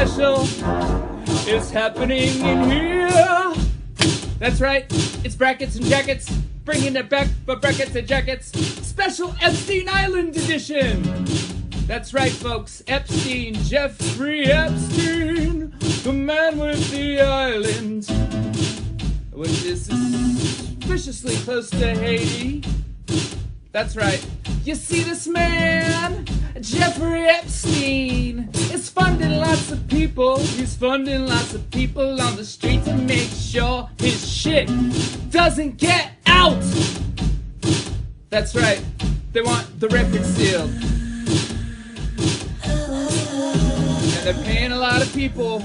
special is happening in here. That's right, it's Brackets and Jackets, bringing it back, but Brackets and Jackets, special Epstein Island edition. That's right, folks, Epstein, Jeffrey Epstein, the man with the island, which is suspiciously close to Haiti. That's right. You see, this man, Jeffrey Epstein, is funding lots of people. He's funding lots of people on the street to make sure his shit doesn't get out. That's right. They want the record sealed. And they're paying a lot of people.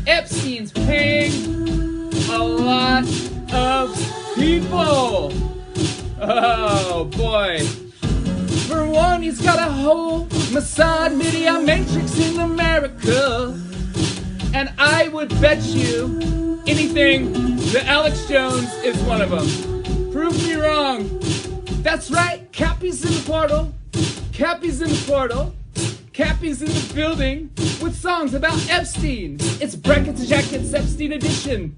Epstein's paying a lot of people. Oh boy. For one, he's got a whole Mossad media matrix in America. And I would bet you anything that Alex Jones is one of them. Prove me wrong. That's right, Kappy's in the portal. Kappy's in the portal. Kappy's in the building with songs about Epstein. It's Brackets and Jackets Epstein edition.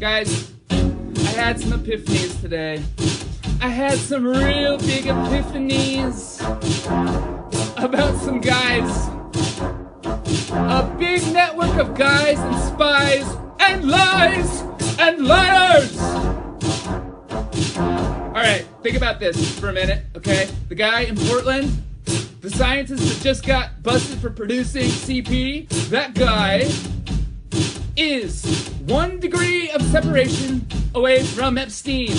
Guys, I had some epiphanies today. I had some real big epiphanies about some guys. A big network of guys and spies and lies and liars. Alright, think about this for a minute, okay? The guy in Portland, the scientist that just got busted for producing CP, that guy is 1 degree of separation away from Epstein.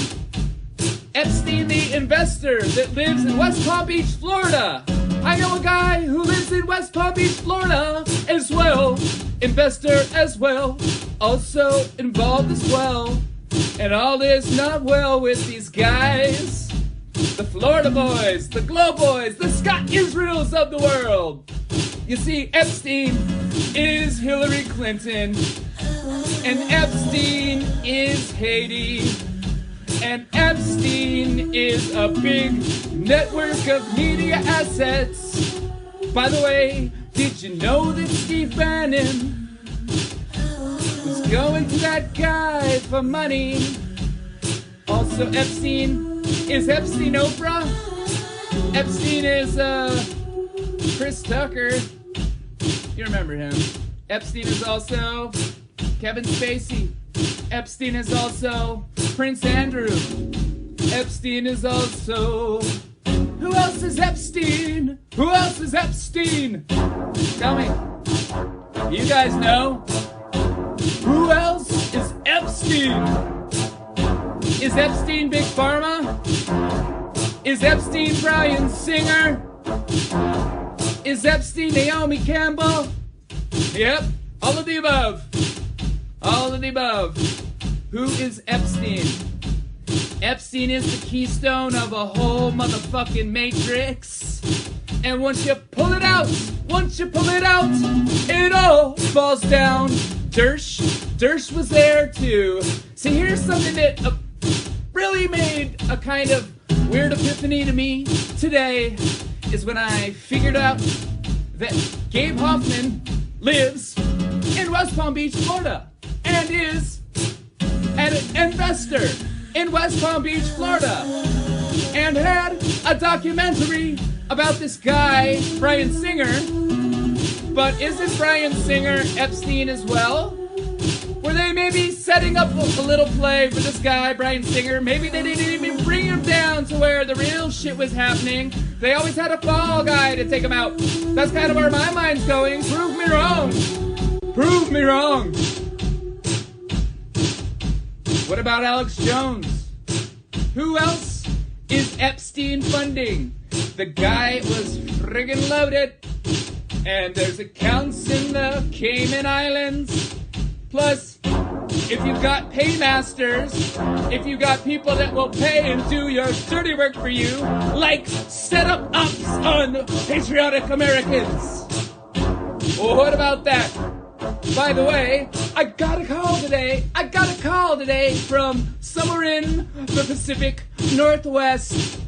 Epstein, the investor that lives in West Palm Beach, Florida. I know a guy who lives in West Palm Beach, Florida as well. Investor as well. Also involved as well. And all is not well with these guys. The Florida boys, the Glow boys, the Scott Israels of the world. You see, Epstein is Hillary Clinton. And Epstein is Haiti. And Epstein is a big network of media assets. By the way, did you know that Steve Bannon was going to that guy for money? Also, Epstein is Epstein Oprah. Epstein is Chris Tucker. You remember him. Epstein is also Kevin Spacey. Epstein is also Prince Andrew. Epstein is also... Who else is Epstein? Who else is Epstein? Tell me. You guys know? Who else is Epstein? Is Epstein Big Pharma? Is Epstein Bryan Singer? Is Epstein Naomi Campbell? Yep, all of the above. All of the above. Who is Epstein? Epstein is the keystone of a whole motherfucking matrix. And once you pull it out, it all falls down. Dersh was there too. See, here's something that really made a kind of weird epiphany to me today, is when I figured out that Gabe Hoffman lives in West Palm Beach, Florida, and is an investor in West Palm Beach, Florida, and had a documentary about this guy, Bryan Singer. But isn't Bryan Singer Epstein as well? Were they maybe setting up a little play for this guy, Bryan Singer? Maybe they didn't even bring him down to where the real shit was happening. They always had a fall guy to take him out. That's kind of where my mind's going. Prove me wrong. Prove me wrong. What about Alex Jones? Who else is Epstein funding? The guy was friggin' loaded. And there's accounts in the Cayman Islands. Plus, if you've got paymasters, if you've got people that will pay and do your dirty work for you, like set up ops on patriotic Americans. Well, what about that? By the way, I got a call today from somewhere in the Pacific Northwest.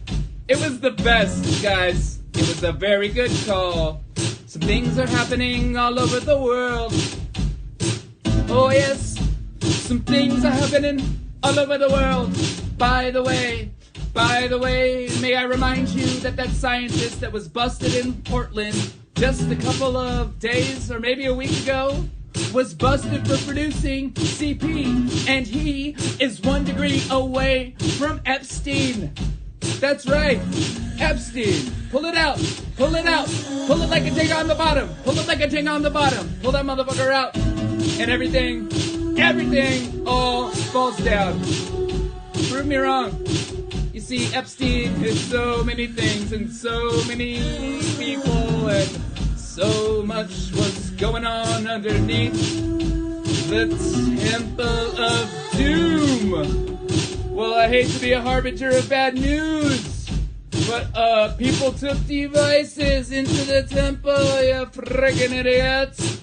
It was the best, guys. It was a very good call. Some things are happening all over the world. Oh yes, some things are happening all over the world. By the way, may I remind you that that scientist that was busted in Portland just a couple of days or maybe a week ago was busted for producing CP, and he is 1 degree away from Epstein. That's right, Epstein. Pull it out, pull it out, pull it like a ting on the bottom, pull it like a ting on the bottom, pull that motherfucker out, and everything all falls down. Prove me wrong. You see, Epstein is so many things and so many people, and so much was going on underneath the Temple of Doom. Well, I hate to be a harbinger of bad news, but people took devices into the temple, you friggin' idiots.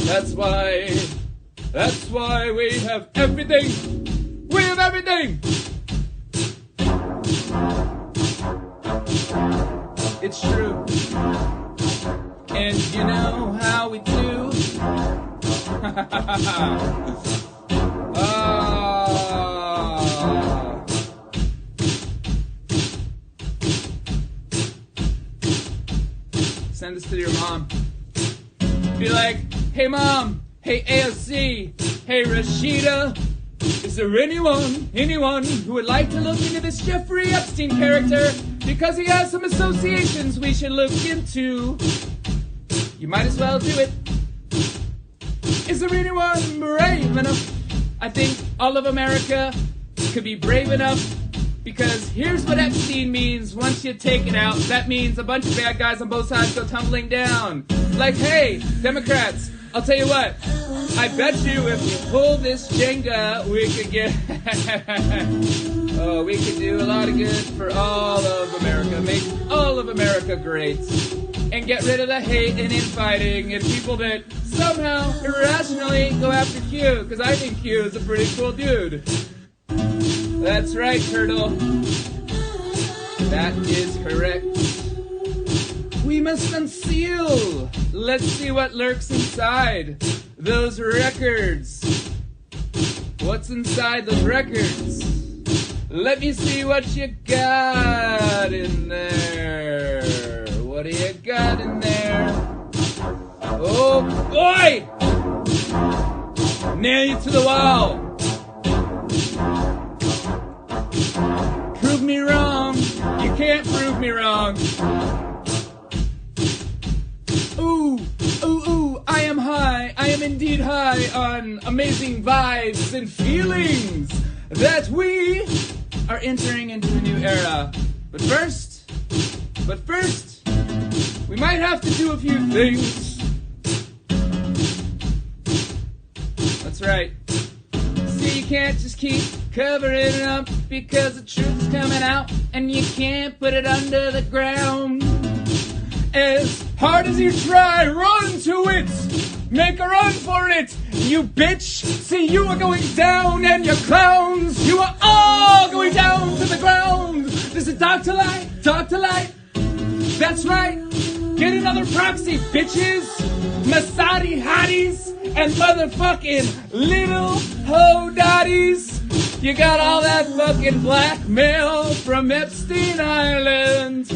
That's why we have everything. We have everything. It's true. And you know how we do. Send this to your mom. Be like, hey mom, hey AOC, hey Rashida, is there anyone who would like to look into this Jeffrey Epstein character? Because he has some associations we should look into. You might as well do it. Is there anyone brave enough? I think all of America could be brave enough, because here's what Epstein means once you take it out. That means a bunch of bad guys on both sides go tumbling down. Like, hey, Democrats, I'll tell you what, I bet you if you pull this Jenga, we could get, we could do a lot of good for all of America, make all of America great, and get rid of the hate and infighting and people that somehow irrationally go after Q, because I think Q is a pretty cool dude. That's right, Turtle. That is correct. We must unseal. Let's see what lurks inside those records. What's inside those records? Let me see what you got in there. What do you got in there? Oh boy! Nail you to the wall. Prove me wrong. You can't prove me wrong. Ooh, ooh, ooh, I am high. I am indeed high on amazing vibes and feelings that we are entering into a new era. But first, we might have to do a few things. That's right. See, you can't just keep covering it up because the truth's coming out and you can't put it under the ground. As hard as you try, run to it! Make a run for it, you bitch! See, you are going down, and you clowns, you are all going down to the ground! This is Dr. Light, Dr. Light! That's right! Get another proxy, bitches! Masadi hotties and motherfucking little ho dotties! You got all that fucking blackmail from Epstein Island!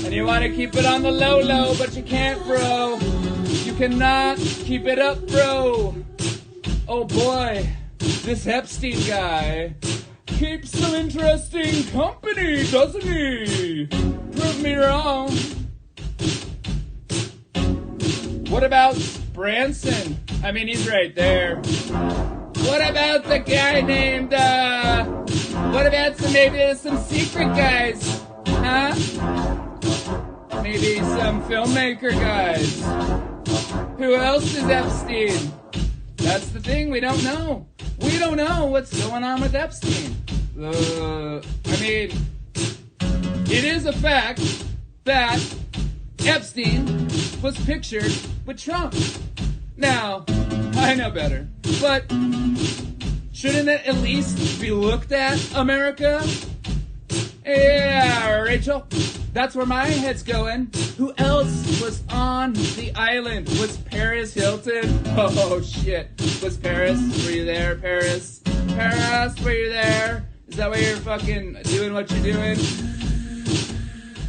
And you want to keep it on the low, but you can't, bro. You cannot keep it up, bro. Oh boy, this Epstein guy keeps some interesting company, doesn't he? Prove me wrong. What about Branson? I mean, he's right there. What about the guy named, what about maybe some secret guys? Huh? Maybe some filmmaker guys. Who else is Epstein? That's the thing, we don't know. We don't know what's going on with Epstein. I mean, it is a fact that Epstein was pictured with Trump. Now, I know better, but shouldn't it at least be looked at, America? Yeah, Rachel, That's where my head's going. Who else was on the island? Was Paris Hilton? Oh shit. Was Paris? Were you there, Paris? Paris, were you there? Is that why you're fucking doing what you're doing?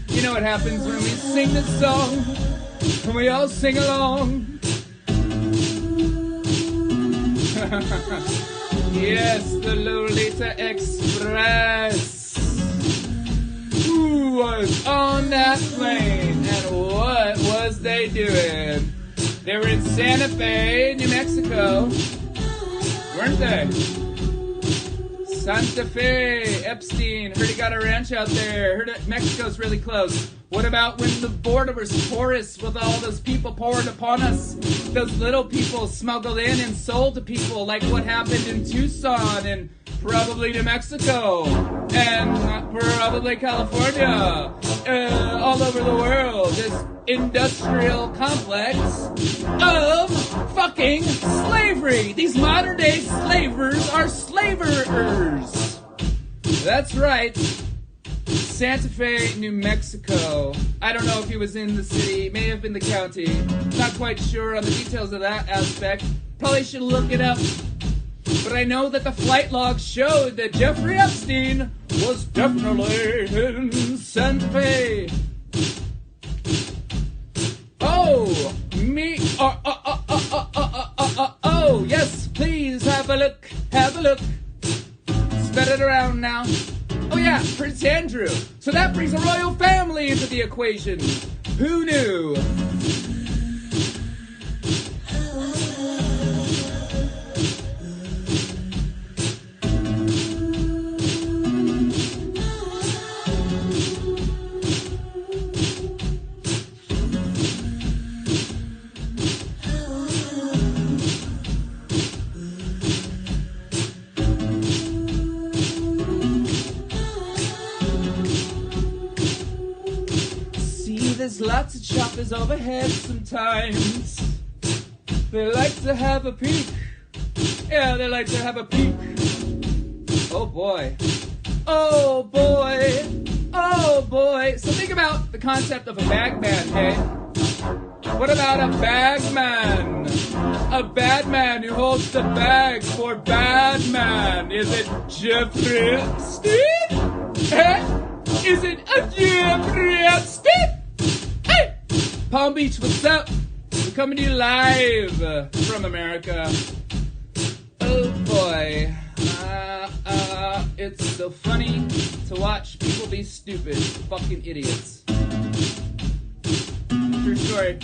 You know what happens when we sing this song, and we all sing along. Yes, the Lolita Express. Who was on that plane, and what was they doing? They were in Santa Fe, New Mexico, weren't they? Santa Fe, Epstein, heard he got a ranch out there, heard that Mexico's really close. What about when the border was porous with all those people poured upon us? Those little people smuggled in and sold to people, like what happened in Tucson and probably New Mexico and probably California, all over the world. This industrial complex of fucking slavery. These modern day slavers are slaverers. That's right. Santa Fe, New Mexico. I don't know if he was in the city, may have been the county. Not quite sure on the details of that aspect. Probably should look it up. But I know that the flight logs showed that Jeffrey Epstein was definitely in Santa Fe. Oh, me. Oh, yes, please have a look. Have a look. Spread it around now. Oh yeah, Prince Andrew. So that brings a royal family into the equation. Who knew? There's lots of choppers overhead sometimes. They like to have a peek. Yeah, they like to have a peek. Oh boy. Oh boy. Oh boy. So think about the concept of a bagman, hey? What about a bagman? A bad man who holds the bag for bad man. Is it Jeffrey Epstein? Eh? Is it a Jeffrey Epstein? Palm Beach, what's up? We're coming to you live from America. Oh boy. It's so funny to watch people be stupid fucking idiots. True story.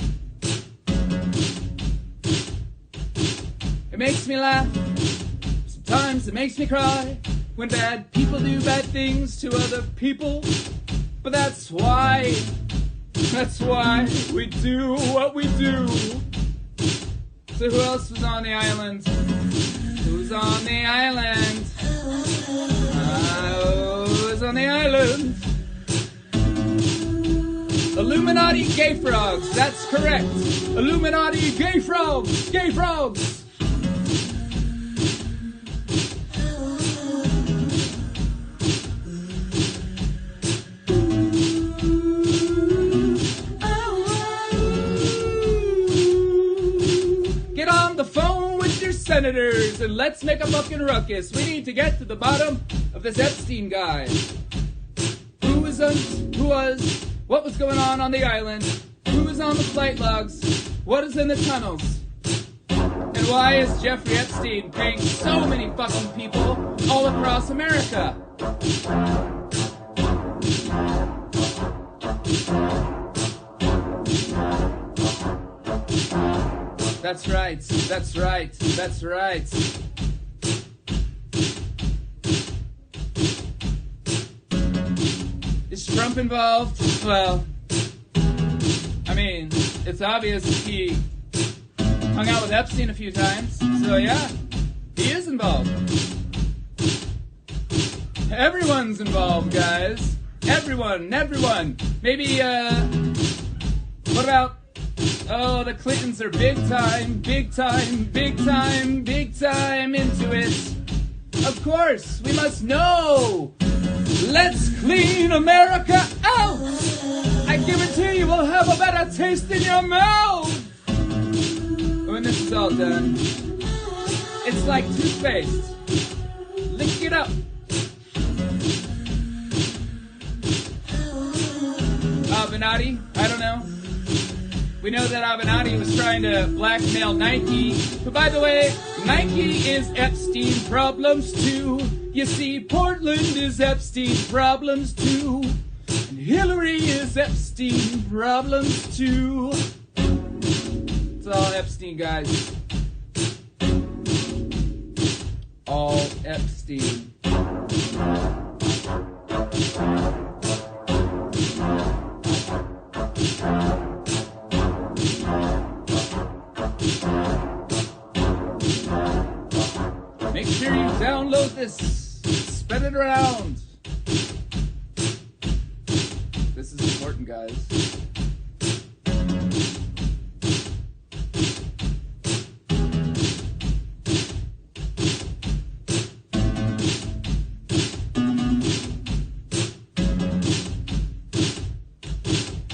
It makes me laugh. Sometimes it makes me cry when bad people do bad things to other people. But that's why we do what we do. So who else was on the island? Who's on the island? Who's on the island? Illuminati gay frogs, that's correct. Illuminati gay frogs, gay frogs. Senators, and let's make a fucking ruckus. We need to get to the bottom of this Epstein guy. Who was, what was going on the island? Who was on the flight logs? What is in the tunnels? And why is Jeffrey Epstein paying so many fucking people all across America? That's right, that's right, that's right. Is Trump involved? Well, I mean, it's obvious he hung out with Epstein a few times, so yeah, he is involved. Everyone's involved, guys. Everyone. Maybe, what about, oh, the Clintons are big time into it. Of course, we must know Let's clean America out. I guarantee you will have a better taste in your mouth. When this is all done, it's like toothpaste. Lick it up. Avenatti, I don't know. We know that Avenatti was trying to blackmail Nike. But by the way, Nike is Epstein problems too. You see, Portland is Epstein problems too. And Hillary is Epstein problems too. It's all Epstein, guys. All Epstein. Make sure you download this. Spread it around. This is important, guys.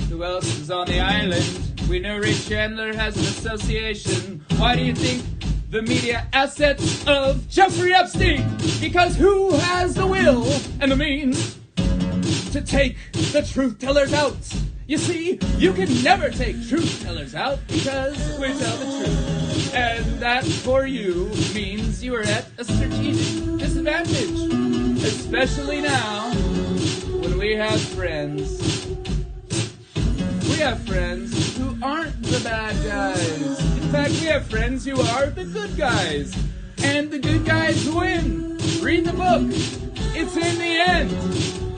Who else is on the island? We know Ray Chandler has an association. Why do you think the media assets of Jeffrey Epstein? Because who has the will and the means to take the truth tellers out? You see, you can never take truth tellers out because we tell the truth. And that for you means you are at a strategic disadvantage. Especially now when we have friends. We have friends who aren't the bad guys. In fact, we have friends who are the good guys. And the good guys win. Read the book. It's in the end.